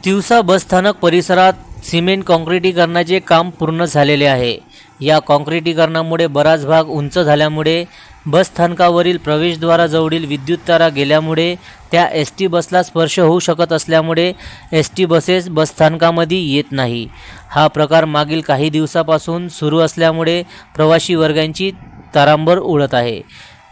तिवसा बसस्थानक परिसरात सिमेंट काँक्रिटीकरणाचे काम पूर्ण झालेले आहे। या काँक्रिटीकरणामुळे बराच भाग उंच झाल्यामुळे बसस्थानकावरील प्रवेशद्वाराजवळील विद्युत तारा गेल्यामुळे त्या एसटी बसला स्पर्श होऊ शकत असल्यामुळे एसटी बसेस बसस्थानकामध्ये येत नाही। हा प्रकार मागील काही दिवसापासून सुरू असल्यामुळे प्रवासी वर्गांची तारांबळ उडत आहे।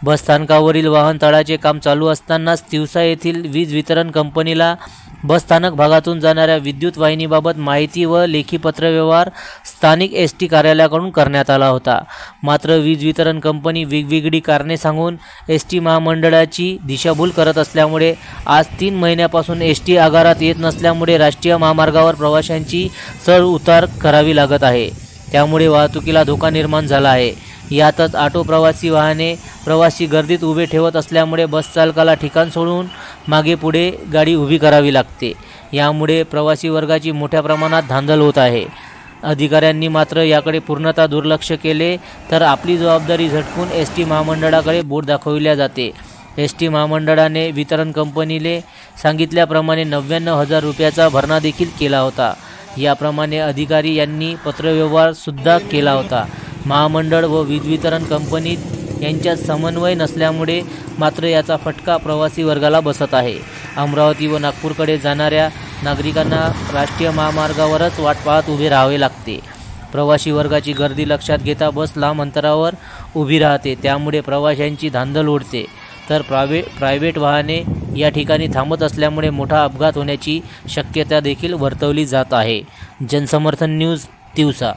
बसस्थानकावरील वाहन तळाचे काम चालू असतानाच तिवसा येथील वीज वितरण कंपनीला बसस्थानक भागातून जाणाऱ्या विद्युत वाहिनीबाबत माहिती व लेखी पत्रव्यवहार स्थानिक एसटी कार्यालयाकडून करण्यात आला होता। मात्र वीज वितरण कंपनी वेगवेगळी कारणे सांगून एसटी महामंडळाची दिशाभूल करत असल्यामुळे आज 3 महिन्यापासून एसटी आगारात येत नसल्यामुळे राष्ट्रीय महामार्गावर प्रवाशांची चढ उतार करावी लागत आहे। त्यामुळे वाहतुकीला धोका निर्माण झाला आहे। यातच ऑटो प्रवासी वाहने प्रवासी गर्दीत उभे ठेवत असल्यामुळे बस चालकाला ठिकाण सोडून मागे पुढे गाडी उभी करावी लागते। यामुळे प्रवासी वर्गाची मोठ्या प्रमाणात धांदल होत आहे। अधिकाऱ्यांनी मात्र याकडे पूर्णतः दुर्लक्ष केले तर आपली जबाबदारी झटकून एसटी महामंडळाकडे बोट दाखविल्या जाते। एसटी महामंडळाने वितरण कंपनीले सांगितल्याप्रमाणे 99,000 रुपयाचा भरणा देखील केला होता। याप्रमाणे अधिकारी यांनी पत्रव्यवहार सुद्धा केला होता। महामंडळ व वीज वितरण कंपनी यांच्यात समन्वय नसल्यामुळे मात्र याचा फटका प्रवासी वर्गाला बसत आहे। अमरावती व नागपूरकडे जाणाऱ्या नागरिकांना राष्ट्रीय महामार्गावरच वाट पाहत उभे राहावे लागते। प्रवासी वर्गाची गर्दी लक्षात घेता बस लांब अंतरावर उभी राहते, त्यामुळे प्रवाशांची धांदल उडते। तर प्रायव्हेट वाहने या ठिकाणी थांबत असल्यामुळे मोठा अपघात होण्याची शक्यता देखील वर्तवली जात आहे। जनसमर्थन न्यूज, तिवसा।